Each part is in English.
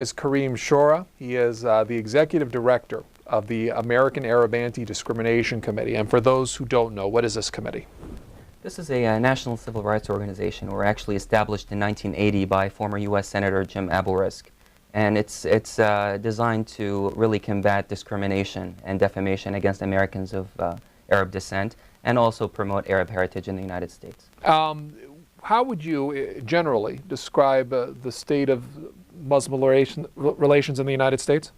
Is Kareem Shora. He is the executive director of the American Arab Anti-Discrimination Committee. And for those who don't know, what is this committee? This is a national civil rights organization. We're actually established in 1980 by former U.S. Senator Jim Abelrisk. And it's designed to really combat discrimination and defamation against Americans of Arab descent and also promote Arab heritage in the United States. How would you generally describe the state of Muslim relations in the United States?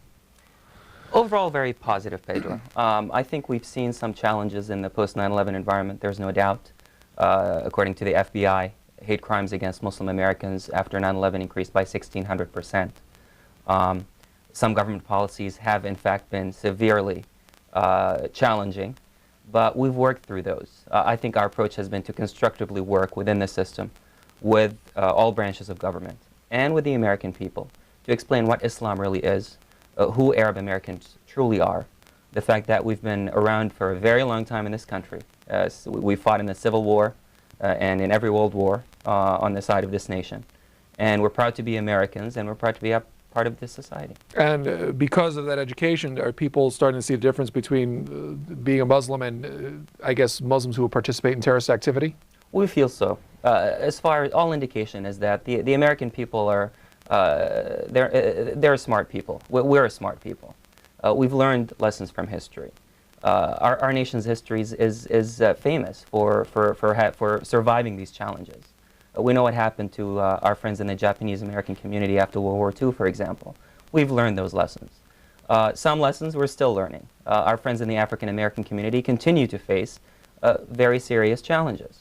Overall, very positive, Pedro. I think we've seen some challenges in the post-9/11 environment, there's no doubt. According to the FBI, hate crimes against Muslim Americans after 9/11 increased by 1,600%. Some government policies have, in fact, been severely challenging, but we've worked through those. I think our approach has been to constructively work within the system with all branches of government and with the American people to explain what Islam really is, who Arab Americans truly are, the fact that we've been around for a very long time in this country. So we fought in the Civil War and in every world war on the side of this nation. And we're proud to be Americans, and we're proud to be a part of this society. And because of that education, are people starting to see the difference between being a Muslim and, I guess, Muslims who participate in terrorist activity? We feel so. As far as all indication is that the American people are, they're smart people. We're smart people. We've learned lessons from history. Our nation's history is famous for surviving these challenges. We know what happened to our friends in the Japanese-American community after World War II, for example. We've learned those lessons. Some lessons we're still learning. Our friends in the African-American community continue to face very serious challenges.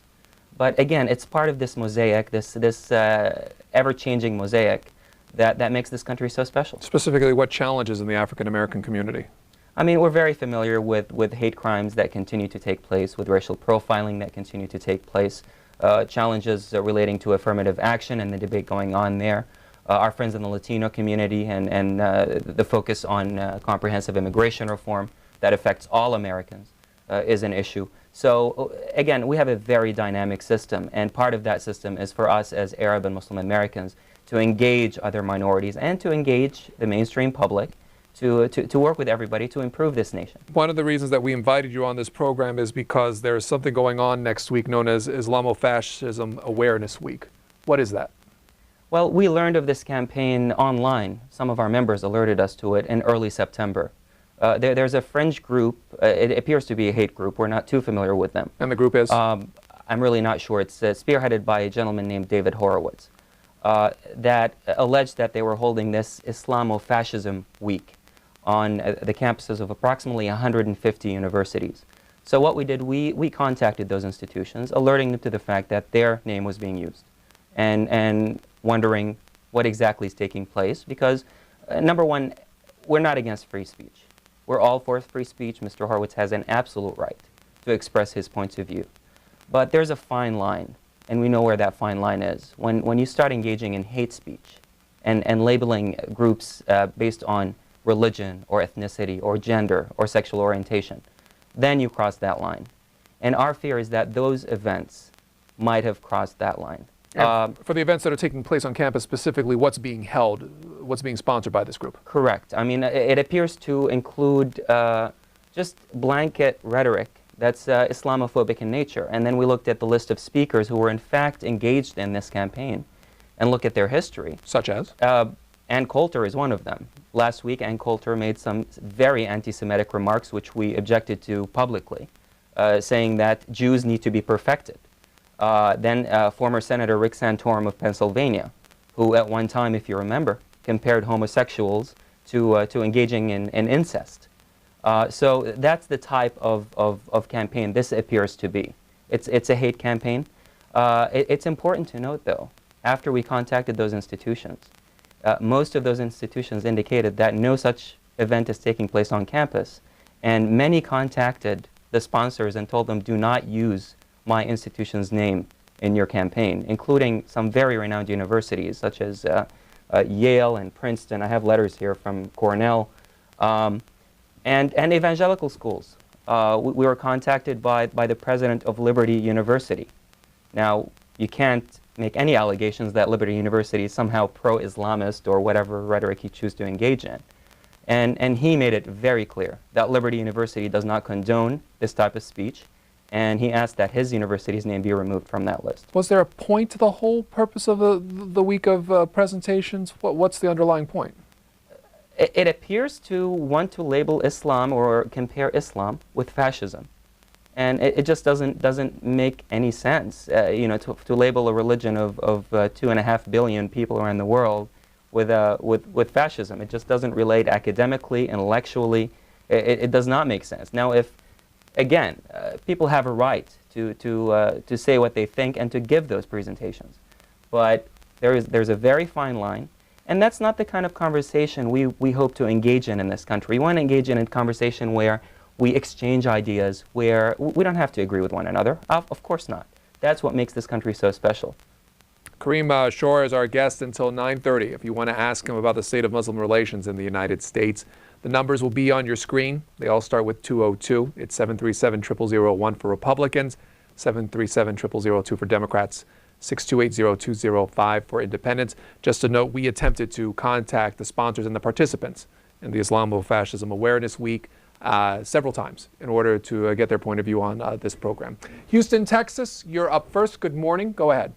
But again, it's part of this mosaic, this ever-changing mosaic that makes this country so special. Specifically, what challenges in the African-American community? I mean, we're very familiar with hate crimes that continue to take place, with racial profiling that continue to take place, challenges relating to affirmative action and the debate going on there. Our friends in the Latino community and the focus on comprehensive immigration reform that affects all Americans is an issue. So again, we have a very dynamic system, and part of that system is for us as Arab and Muslim Americans to engage other minorities and to engage the mainstream public to work with everybody to improve this nation. One of the reasons that we invited you on this program is because there's something going on next week known as Islamo-Facism Awareness Week. What is that? Well, we learned of this campaign online. Some of our members alerted us to it in early September. There's a fringe group, it appears to be a hate group, we're not too familiar with them. And the group is? I'm really not sure. It's spearheaded by a gentleman named David Horowitz that alleged that they were holding this Islamo-Fascism Week on the campuses of approximately 150 universities. So what we did, we contacted those institutions, alerting them to the fact that their name was being used and wondering what exactly is taking place because, number one, we're not against free speech. We're all for free speech. Mr. Horowitz has an absolute right to express his points of view. But there's a fine line, and we know where that fine line is. When you start engaging in hate speech and labeling groups based on religion or ethnicity or gender or sexual orientation, then you cross that line. And our fear is that those events might have crossed that line. For the events that are taking place on campus specifically, what's being held, what's being sponsored by this group? Correct. I mean, it appears to include just blanket rhetoric that's Islamophobic in nature. And then we looked at the list of speakers who were in fact engaged in this campaign and look at their history. Such as? Ann Coulter is one of them. Last week, Ann Coulter made some very anti-Semitic remarks which we objected to publicly, saying that Jews need to be perfected. Then former Senator Rick Santorum of Pennsylvania, who at one time, if you remember, compared homosexuals to engaging in incest. So that's the type of campaign this appears to be. It's a hate campaign. It's important to note, though, after we contacted those institutions, most of those institutions indicated that no such event is taking place on campus, and many contacted the sponsors and told them, do not use my institution's name in your campaign, including some very renowned universities such as Yale and Princeton. I have letters here from Cornell, and evangelical schools. We were contacted by the president of Liberty University. Now, you can't make any allegations that Liberty University is somehow pro-Islamist or whatever rhetoric he chooses to engage in. And he made it very clear that Liberty University does not condone this type of speech, and he asked that his university's name be removed from that list. Was there a point to the whole purpose of the week of presentations? What's the underlying point? It appears to want to label Islam or compare Islam with fascism. And it just doesn't make any sense, to label a religion of 2.5 billion people around the world with fascism. It just doesn't relate academically, intellectually. It does not make sense. Now, if again, people have a right to say what they think and to give those presentations, but there's a very fine line, and that's not the kind of conversation we hope to engage in this country. We want to engage in a conversation where we exchange ideas, where we don't have to agree with one another. Of course not. That's what makes this country so special. Kareem Shora is our guest until 9:30. If you want to ask him about the state of Muslim relations in the United States, the numbers will be on your screen. They all start with 202. It's 737-0001 for Republicans, 737-0002 for Democrats, 628-0205 for independents. Just a note, we attempted to contact the sponsors and the participants in the Islamo-Facism Awareness Week several times in order to get their point of view on this program. Houston, Texas, you're up first. Good morning. Go ahead.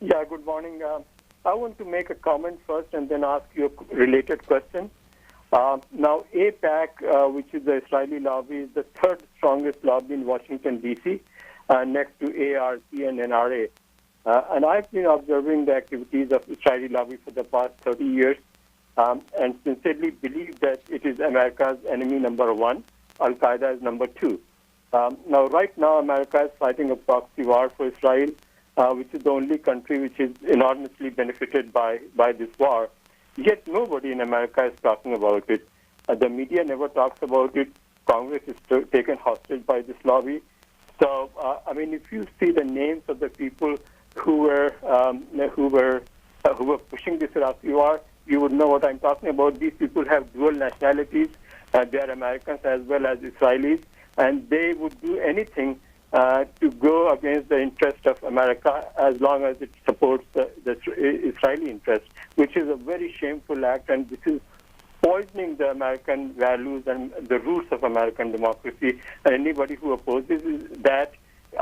Yeah, good morning. I want to make a comment first and then ask you a related question. Now, AIPAC, which is the Israeli lobby, is the third strongest lobby in Washington, D.C., next to ARC and NRA. And I've been observing the activities of Israeli lobby for the past 30 years and sincerely believe that it is America's enemy number one. Al-Qaeda is number two. Now, right now, America is fighting a proxy war for Israel, which is the only country which is enormously benefited by this war. Yet nobody in America is talking about it. The media never talks about it. Congress is taken hostage by this lobby. So, I mean, if you see the names of the people who were pushing this Iraqi war, you would know what I'm talking about. These people have dual nationalities. They are Americans as well as Israelis, and they would do anything to go against the interest of America as long as it supports the Israeli interest, which is a very shameful act, and this is poisoning the American values and the roots of American democracy. And anybody who opposes that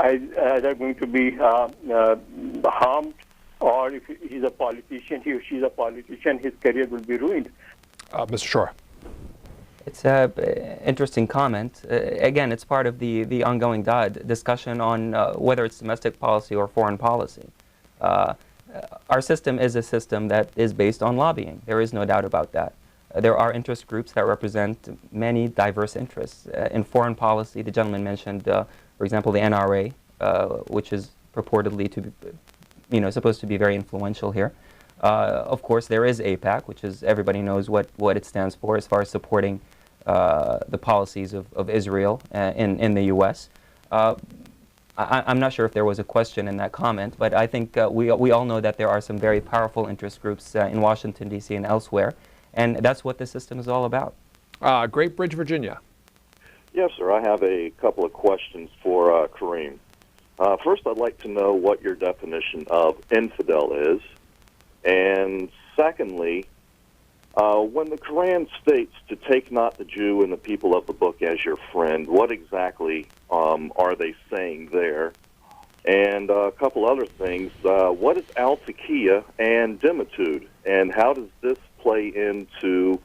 is either going to be harmed, or if he's a politician, he or she's a politician, his career will be ruined. Mr. Shora. It's an interesting comment. Again, it's part of the ongoing discussion on whether it's domestic policy or foreign policy. Our system is a system that is based on lobbying. There is no doubt about that. There are interest groups that represent many diverse interests. In foreign policy, the gentleman mentioned, for example, the NRA, which is purportedly to be, supposed to be very influential here. Of course, there is AIPAC, which is, everybody knows what it stands for as far as supporting the policies of Israel in the U.S. I'm not sure if there was a question in that comment, but I think we all know that there are some very powerful interest groups in Washington, D.C. and elsewhere, and that's what the system is all about. Great Bridge, Virginia. Yes, sir. I have a couple of questions for Kareem. First, I'd like to know what your definition of infidel is. And secondly, when the Quran states to take not the Jew and the people of the book as your friend, what exactly are they saying there? And a couple other things. What is al-taqiyya and dimitude? And how does this play into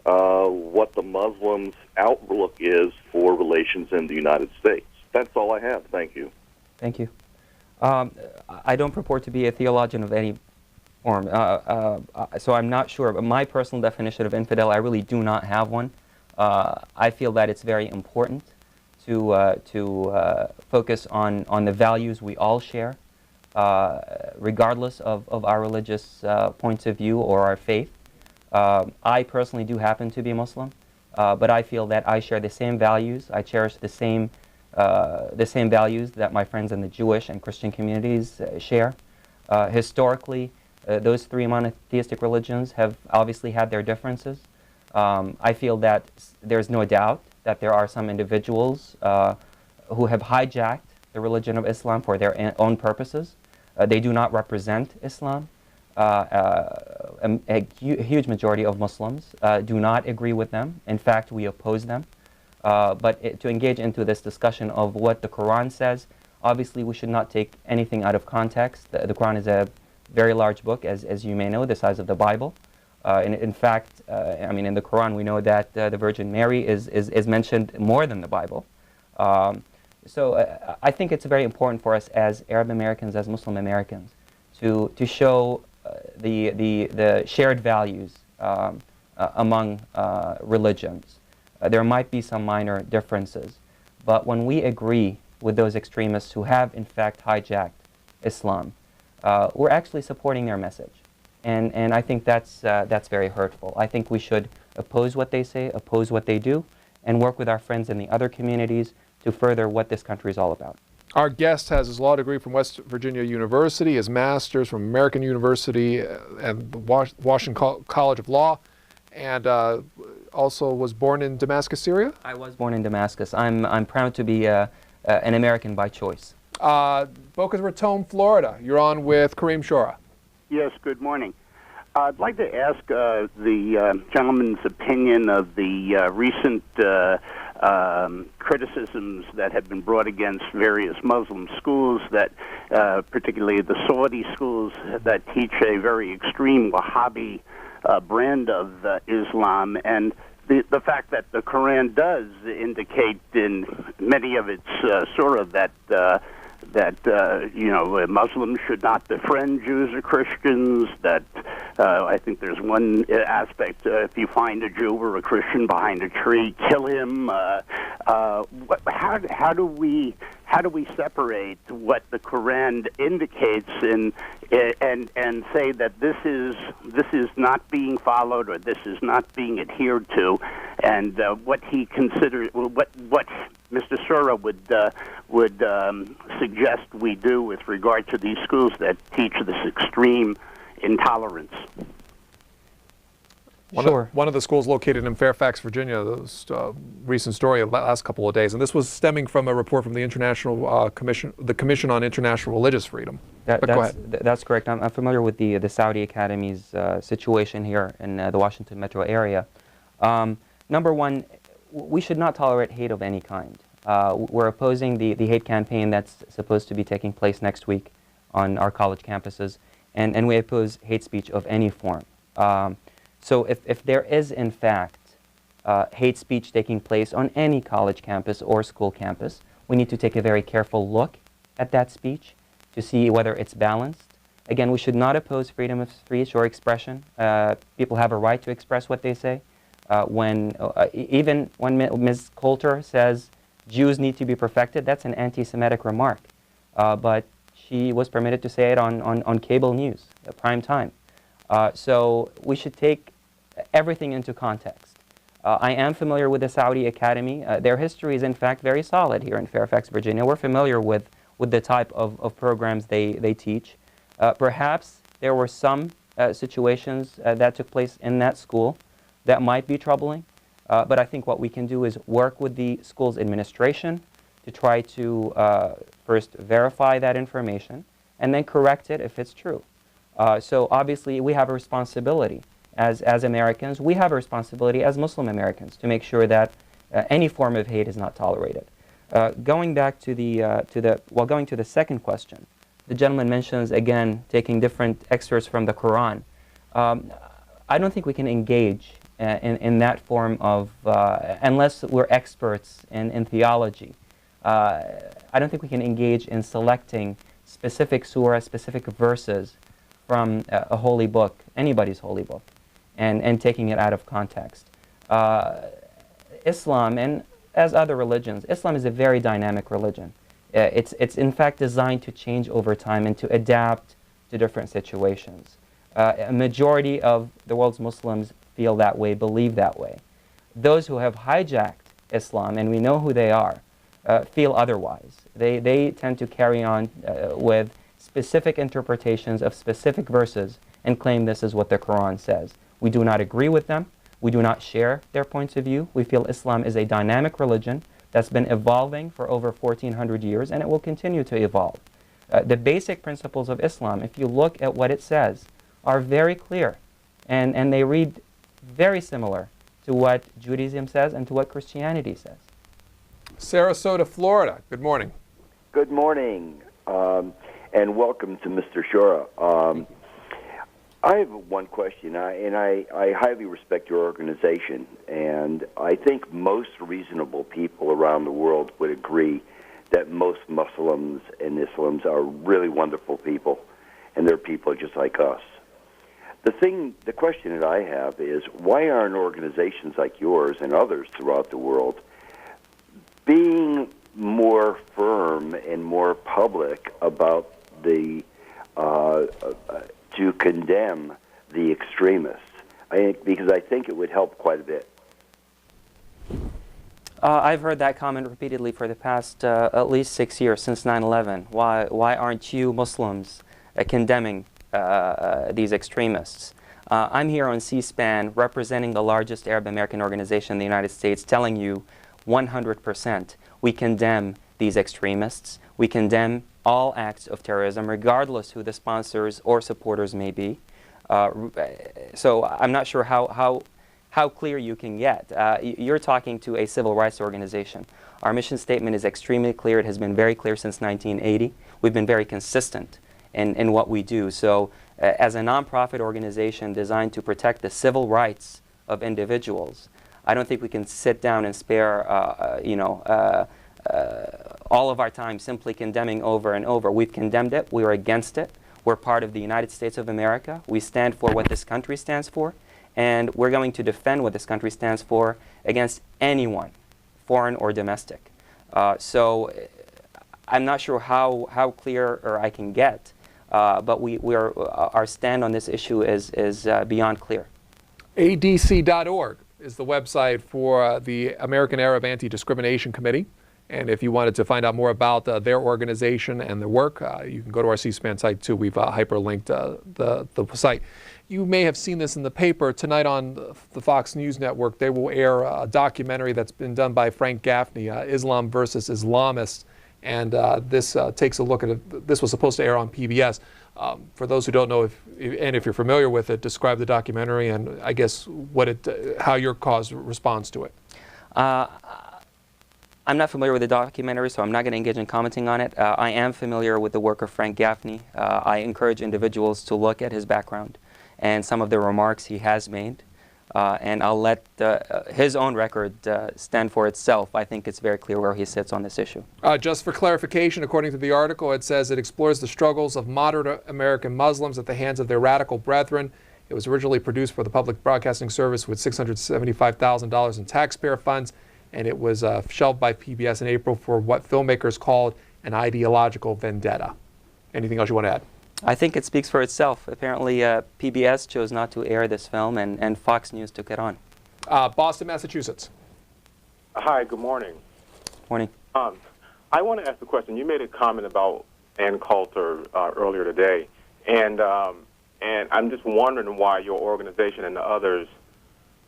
what the Muslims' outlook is for relations in the United States? That's all I have. Thank you. Thank you. I don't purport to be a theologian of any form, so I'm not sure. But my personal definition of infidel, I really do not have one. I feel that it's very important to focus on the values we all share, regardless of our religious points of view or our faith. I personally do happen to be Muslim, but I feel that I share the same values. I cherish the same values that my friends in the Jewish and Christian communities share. Historically, those three monotheistic religions have obviously had their differences. I feel that there's no doubt that there are some individuals who have hijacked the religion of Islam for their own purposes. They do not represent Islam. A huge majority of Muslims do not agree with them. In fact, we oppose them. But to engage into this discussion of what the Quran says, obviously we should not take anything out of context. The Quran is a very large book, as you may know, the size of the Bible. In fact, I mean, in the Quran we know that the Virgin Mary is mentioned more than the Bible. So I think it's very important for us as Arab Americans, as Muslim Americans, to show the shared values among religions. There might be some minor differences, but when we agree with those extremists who have in fact hijacked Islam, we're actually supporting their message. And I think that's very hurtful. I think we should oppose what they say, oppose what they do, and work with our friends in the other communities to further what this country is all about. Our guest has his law degree from West Virginia University, his master's from American University and the Washington College of Law, and also was born in Damascus, Syria? I was born in Damascus. I'm proud to be an American by choice. Boca Raton, Florida. You're on with Kareem Shora. Yes, good morning. I'd like to ask the gentleman's opinion of the recent criticisms that have been brought against various Muslim schools, that particularly the Saudi schools that teach a very extreme Wahhabi brand of Islam, and the fact that the Quran does indicate in many of its surah that Muslims should not befriend Jews or Christians, that I think there's one aspect, if you find a Jew or a Christian behind a tree, kill him. How do we separate what the Quran indicates and say that this is not being followed, or this is not being adhered to, and what he considers, what Mr. Shora would suggest we do with regard to these schools that teach this extreme intolerance? One of the schools located in Fairfax, Virginia, the recent story of the last couple of days, and this was stemming from a report from the Commission on International Religious Freedom. Go ahead. That's correct. I'm familiar with the Saudi Academy's situation here in the Washington metro area. Number one, we should not tolerate hate of any kind. We're opposing the hate campaign that's supposed to be taking place next week on our college campuses, and we oppose hate speech of any form. So if there is, in fact, hate speech taking place on any college campus or school campus, we need to take a very careful look at that speech to see whether it's balanced. Again, we should not oppose freedom of speech or expression. People have a right to express what they say. Even when Ms. Coulter says Jews need to be perfected, that's an anti-Semitic remark. But she was permitted to say it on cable news at prime time. So we should take everything into context. I am familiar with the Saudi Academy. Their history is in fact very solid here in Fairfax, Virginia. We're familiar with the type of programs they teach. Perhaps there were some situations that took place in that school that might be troubling. But I think what we can do is work with the school's administration to try to first verify that information and then correct it if it's true. So obviously we have a responsibility as Americans. We have a responsibility as Muslim Americans to make sure that any form of hate is not tolerated. Going back to going to the second question, the gentleman mentions again taking different excerpts from the Quran. I don't think we can engage in that form of unless we're experts in theology. I don't think we can engage in selecting specific surah, specific verses from a holy book, anybody's holy book, and taking it out of context. Islam, and as other religions, Islam is a very dynamic religion. It's in fact designed to change over time and to adapt to different situations. A majority of the world's Muslims feel that way, believe that way. Those who have hijacked Islam, and we know who they are, feel otherwise. They tend to carry on with specific interpretations of specific verses and claim this is what the Quran says. We do not agree with them. We do not share their points of view. We feel Islam is a dynamic religion that's been evolving for over 1,400 years, and it will continue to evolve. The basic principles of Islam, if you look at what it says, are very clear, and they read very similar to what Judaism says and to what Christianity says. Sarasota, Florida. Good morning. Good morning, and welcome to Mr. Shora. I have one question, and I highly respect your organization, and I think most reasonable people around the world would agree that most Muslims and Islams are really wonderful people, and they're people just like us. The question that I have is, why aren't organizations like yours and others throughout the world being more firm and more public about to condemn the extremists? Because I think it would help quite a bit. I've heard that comment repeatedly for the past at least 6 years, since 9/11. Why aren't you Muslims condemning these extremists? I'm here on C-SPAN representing the largest Arab American organization in the United States, telling you 100% we condemn these extremists. We condemn all acts of terrorism, regardless who the sponsors or supporters may be. So I'm not sure how clear you can get. You're talking to a civil rights organization. Our mission statement is extremely clear. It has been very clear since 1980. We've been very consistent in what we do. So as a nonprofit organization designed to protect the civil rights of individuals, I don't think we can sit down and spare all of our time simply condemning over and over. We've condemned it. We're against it. We're part of the United States of America. We stand for what this country stands for, and we're going to defend what this country stands for against anyone, foreign or domestic. So I'm not sure how clear I can get, but our stand on this issue is beyond clear. ADC.org is the website for the American Arab Anti-Discrimination Committee. And if you wanted to find out more about their organization and their work, you can go to our C-SPAN site too. We've hyperlinked the site. You may have seen this in the paper. Tonight on the Fox News Network, they will air a documentary that's been done by Frank Gaffney, Islam versus Islamists. And this takes a look at it. This was supposed to air on PBS. For those who don't know, if you're familiar with it, describe the documentary and I guess how your cause responds to it. I'm not familiar with the documentary, so I'm not going to engage in commenting on it. I am familiar with the work of Frank Gaffney. I encourage individuals to look at his background and some of the remarks he has made, and I'll let his own record stand for itself. I think it's very clear where he sits on this issue. Just for clarification, according to the article, it says it explores the struggles of moderate American Muslims at the hands of their radical brethren. It was originally produced for the Public Broadcasting Service with $675,000 in taxpayer funds, and it was shelved by PBS in April for what filmmakers called an ideological vendetta. Anything else you want to add? I think it speaks for itself. Apparently, PBS chose not to air this film, and Fox News took it on. Boston, Massachusetts. Hi, good morning. Morning. I want to ask a question. You made a comment about Ann Coulter earlier today, and I'm just wondering why your organization and the others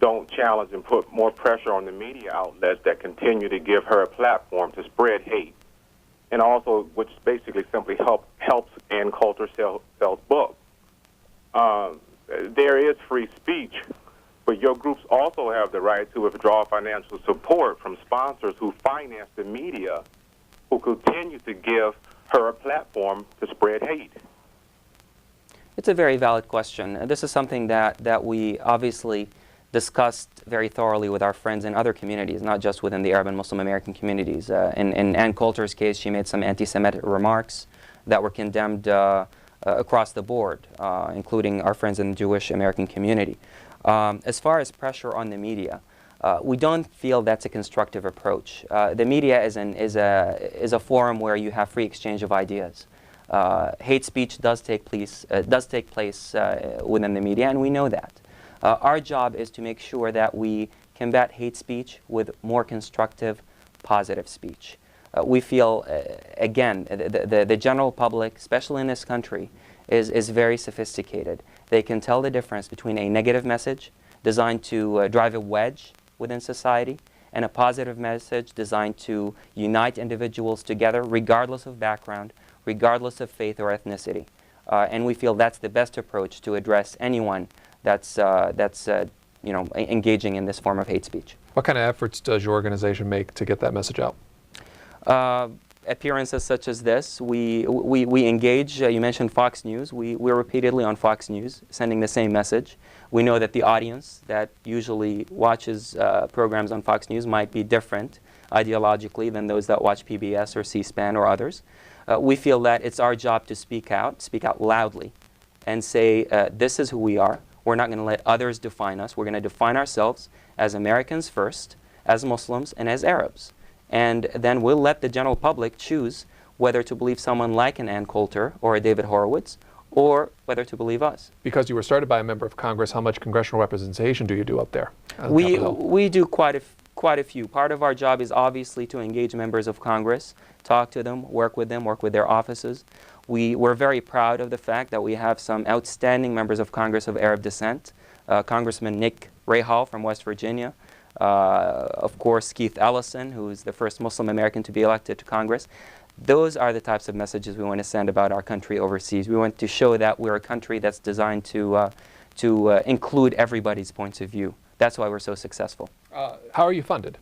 don't challenge and put more pressure on the media outlets that continue to give her a platform to spread hate, and also which basically simply helps Ann Coulter sell book. There is free speech, but your groups also have the right to withdraw financial support from sponsors who finance the media, who continue to give her a platform to spread hate. It's a very valid question. This is something that we obviously discussed very thoroughly with our friends in other communities, not just within the Arab and Muslim American communities. In Ann Coulter's case, she made some anti-Semitic remarks that were condemned across the board, including our friends in the Jewish American community. As far as pressure on the media, we don't feel that's a constructive approach. The media is a forum where you have free exchange of ideas. Hate speech does take place within the media, and we know that. Our job is to make sure that we combat hate speech with more constructive, positive speech. We feel, again, the general public, especially in this country, is very sophisticated. They can tell the difference between a negative message designed to drive a wedge within society and a positive message designed to unite individuals together, regardless of background, regardless of faith or ethnicity. And we feel that's the best approach to address anyone that's engaging in this form of hate speech. What kind of efforts does your organization make to get that message out? Appearances such as this, we engage. You mentioned Fox News. We're repeatedly on Fox News sending the same message. We know that the audience that usually watches programs on Fox News might be different ideologically than those that watch PBS or C-SPAN or others. We feel that it's our job to speak out loudly, and say, this is who we are. We're not going to let others define us. We're going to define ourselves as Americans first, as Muslims, and as Arabs. And then we'll let the general public choose whether to believe someone like an Ann Coulter or a David Horowitz, or whether to believe us. Because you were started by a member of Congress, how much congressional representation do you do up there? We do quite a few. Part of our job is obviously to engage members of Congress, talk to them, work with their offices. We're very proud of the fact that we have some outstanding members of Congress of Arab descent. Congressman Nick Rahal from West Virginia. Of course, Keith Ellison, who is the first Muslim American to be elected to Congress. Those are the types of messages we want to send about our country overseas. We want to show that we're a country that's designed to include everybody's points of view. That's why we're so successful. How are you funded?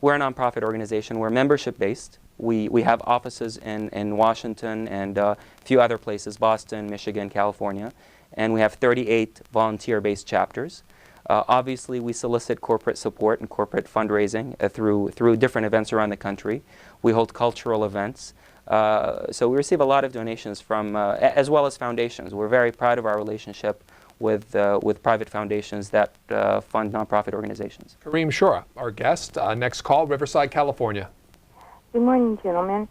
We're a nonprofit organization. We're membership-based. We have offices in Washington and a few other places, Boston, Michigan, California. And we have 38 volunteer-based chapters. Obviously, we solicit corporate support and corporate fundraising through different events around the country. We hold cultural events. So we receive a lot of donations from, as well as foundations. We're very proud of our relationship with private foundations that fund nonprofit organizations. Kareem Shora, our guest. Next call, Riverside, California. Good morning, gentlemen.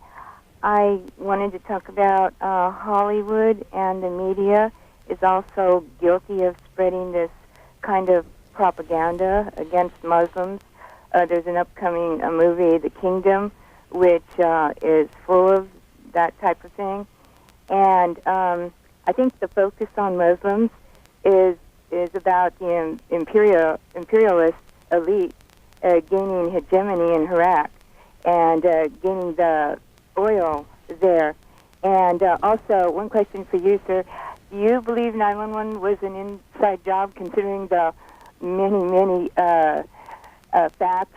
I wanted to talk about Hollywood and the media is also guilty of spreading this kind of propaganda against Muslims. There's an upcoming movie, The Kingdom, which is full of that type of thing. And I think the focus on Muslims is about the imperialist elite gaining hegemony in Iraq and gaining the oil there. And also, one question for you, sir. Do you believe 911 was an inside job, considering the many facts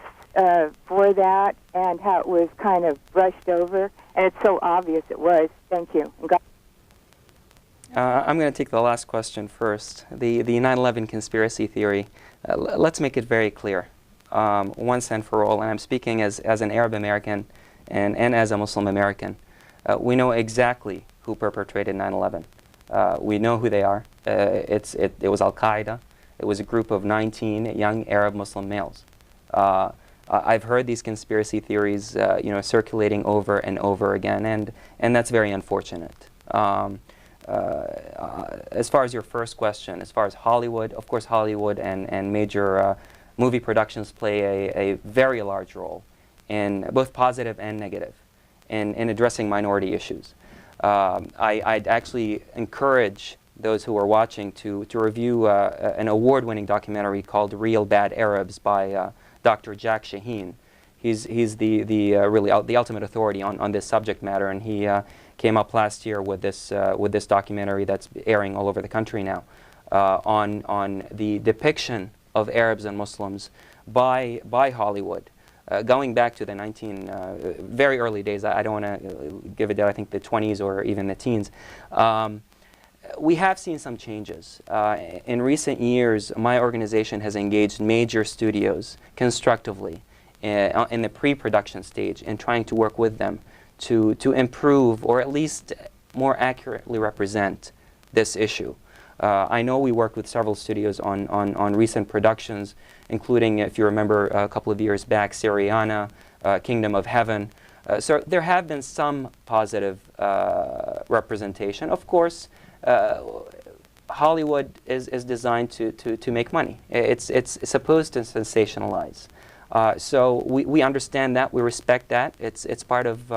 for that and how it was kind of brushed over? And it's so obvious it was. Thank you. I'm going to take the last question first. The 9/11 conspiracy theory. Let's make it very clear, once and for all. And I'm speaking as an Arab American and as a Muslim American. We know exactly who perpetrated 9/11. We know who they are. It was Al-Qaeda. It was a group of 19 young Arab Muslim males. I've heard these conspiracy theories, circulating over and over again, and that's very unfortunate. As far as your first question, as far as Hollywood, of course Hollywood and major movie productions play a very large role in both positive and negative in addressing minority issues. I'd actually encourage those who are watching to review an award-winning documentary called Real Bad Arabs by Dr. Jack Shaheen. He's really the ultimate authority on this subject matter, and he came up last year with this documentary that's airing all over the country now on the depiction of Arabs and Muslims by Hollywood. Going back to the very early days, I don't want to give it, I think the 20s or even the teens. We have seen some changes. In recent years, my organization has engaged major studios constructively in the pre-production stage in trying to work with them to improve or at least more accurately represent this issue. I know we worked with several studios on recent productions, including, if you remember, a couple of years back, Syriana, Kingdom of Heaven. So there have been some positive representation. Of course, Hollywood is designed to make money. It's supposed to sensationalize. So we understand that, we respect that. It's part of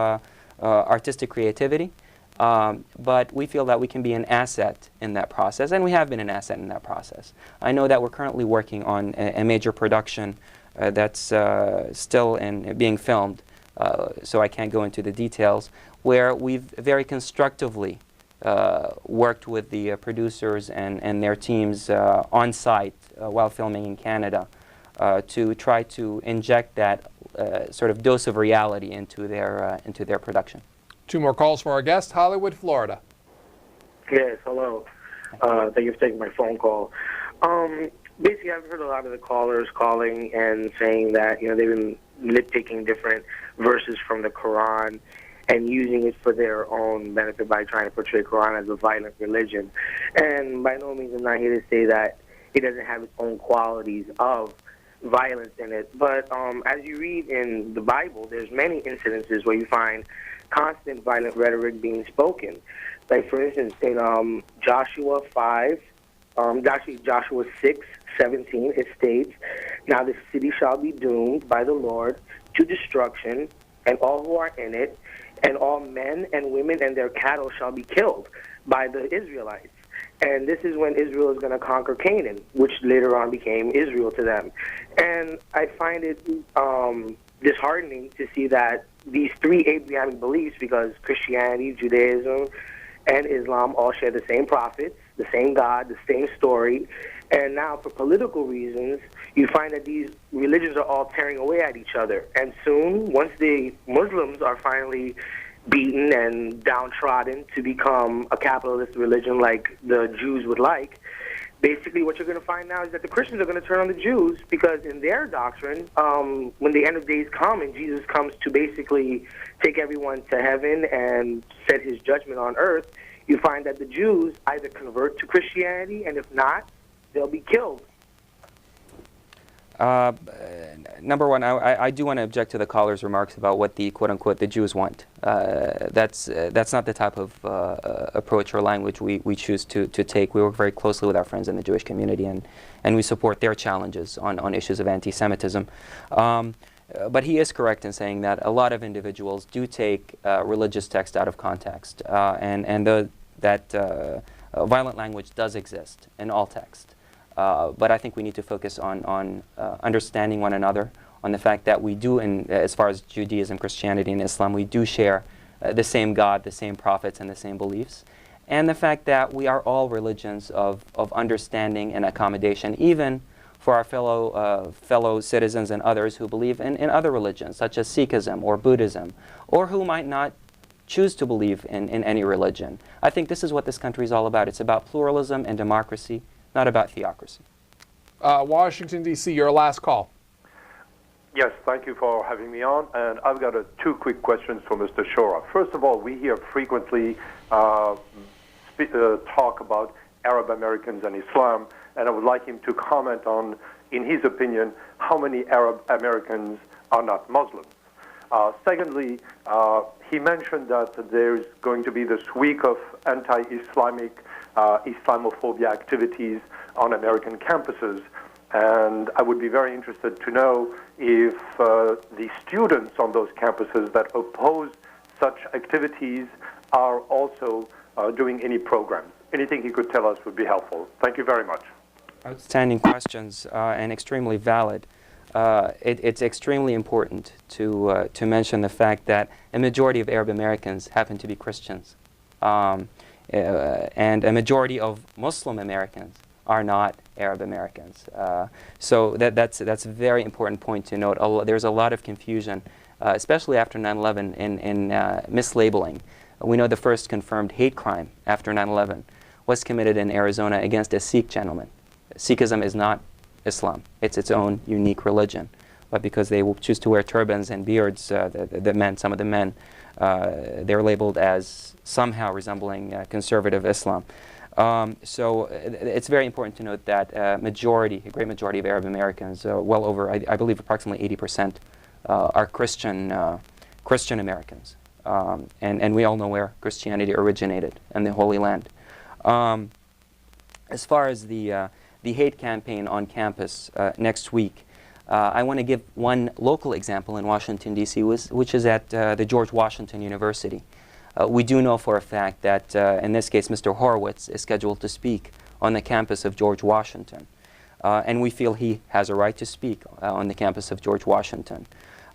artistic creativity. But we feel that we can be an asset in that process, and we have been an asset in that process. I know that we're currently working on a major production that's still being filmed so I can't go into the details, where we've very constructively worked with the producers and their teams on site while filming in Canada to try to inject that sort of dose of reality into their production. 2 more calls for our guest, Hollywood, Florida. Yes, hello. Thank you for taking my phone call. Basically, I've heard a lot of the callers calling and saying that, they've been nitpicking different verses from the Quran and using it for their own benefit by trying to portray Quran as a violent religion. And by no means I'm not here to say that it doesn't have its own qualities of violence in it. But as you read in the Bible, there's many incidences where you find constant violent rhetoric being spoken. Like, for instance, in Joshua 6:17, it states, "Now the city shall be doomed by the Lord to destruction, and all who are in it, and all men and women and their cattle shall be killed by the Israelites." And this is when Israel is going to conquer Canaan, which later on became Israel to them. And I find it disheartening to see that these 3 Abrahamic beliefs, because Christianity, Judaism, and Islam all share the same prophets, the same God, the same story. And now, for political reasons, you find that these religions are all tearing away at each other. And soon, once the Muslims are finally beaten and downtrodden to become a capitalist religion like the Jews would like, basically what you're going to find now is that the Christians are going to turn on the Jews, because in their doctrine, when the end of days come and Jesus comes to basically take everyone to heaven and set his judgment on earth, you find that the Jews either convert to Christianity, and if not, they'll be killed. Number one, I do want to object to the caller's remarks about what the quote-unquote the Jews want. That's not the type of approach or language we choose to take. We work very closely with our friends in the Jewish community, and we support their challenges on issues of anti-Semitism. But he is correct in saying that a lot of individuals do take religious text out of context, and that violent language does exist in all text. But I think we need to focus on understanding one another, on the fact that we do, as far as Judaism, Christianity, and Islam, we do share the same God, the same prophets, and the same beliefs. And the fact that we are all religions of understanding and accommodation, even for our fellow citizens and others who believe in other religions, such as Sikhism or Buddhism, or who might not choose to believe in any religion. I think this is what this country is all about. It's about pluralism and democracy, not about theocracy. Washington, D.C., your last call. Yes, thank you for having me on. And I've got 2 quick questions for Mr. Shora. First of all, we hear frequently talk about Arab Americans and Islam, and I would like him to comment on, in his opinion, how many Arab Americans are not Muslims. Secondly, he mentioned that there's going to be this week of anti-Islamic Islamophobia activities on American campuses, and I would be very interested to know if the students on those campuses that oppose such activities are also doing any programs. Anything he could tell us would be helpful. Thank you very much. Outstanding questions and extremely valid. It's extremely important to mention the fact that a majority of Arab Americans happen to be Christians. And a majority of Muslim Americans are not Arab Americans. So that's a very important point to note. There's a lot of confusion, especially after 9/11, in mislabeling. We know the first confirmed hate crime after 9/11 was committed in Arizona against a Sikh gentleman. Sikhism is not Islam. It's its own unique religion. But because they choose to wear turbans and beards, some of the men, they're labeled as somehow resembling conservative Islam. So it's very important to note that a great majority of Arab Americans, well over, I believe approximately 80%, are Christian Americans. And we all know where Christianity originated, in the Holy Land. As far as the hate campaign on campus next week, I want to give one local example in Washington, D.C., which is at the George Washington University. We do know for a fact that, in this case, Mr. Horowitz is scheduled to speak on the campus of George Washington. And we feel he has a right to speak on the campus of George Washington.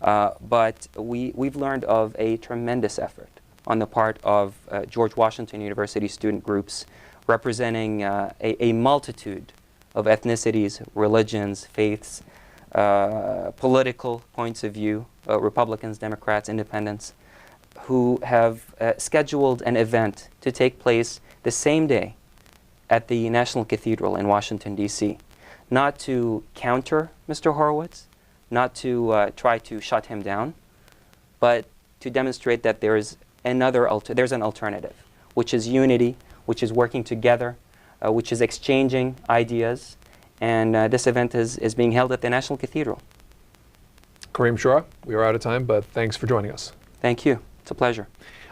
But we've learned of a tremendous effort on the part of George Washington University student groups representing a multitude of ethnicities, religions, faiths, political points of view, Republicans, Democrats, Independents, who have scheduled an event to take place the same day at the National Cathedral in Washington, D.C., not to counter Mr. Horowitz, not to try to shut him down, but to demonstrate that there's an alternative, which is unity, which is working together, which is exchanging ideas, and this event is being held at the National Cathedral. Kareem Shora, we are out of time, but thanks for joining us. Thank you. It's a pleasure.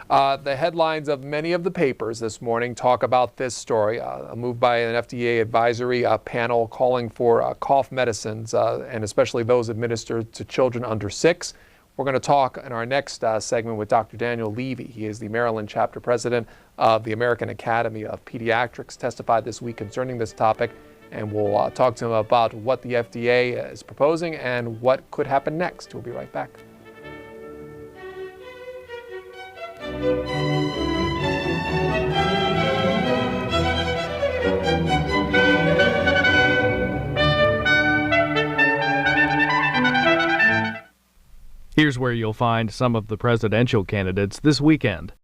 The headlines of many of the papers this morning talk about this story, a move by an FDA advisory panel calling for cough medicines, and especially those administered to children under 6. We're going to talk in our next segment with Dr. Daniel Levy. He is the Maryland chapter president of the American Academy of Pediatrics, testified this week concerning this topic, and we'll talk to him about what the FDA is proposing and what could happen next. We'll be right back. Here's where you'll find some of the presidential candidates this weekend.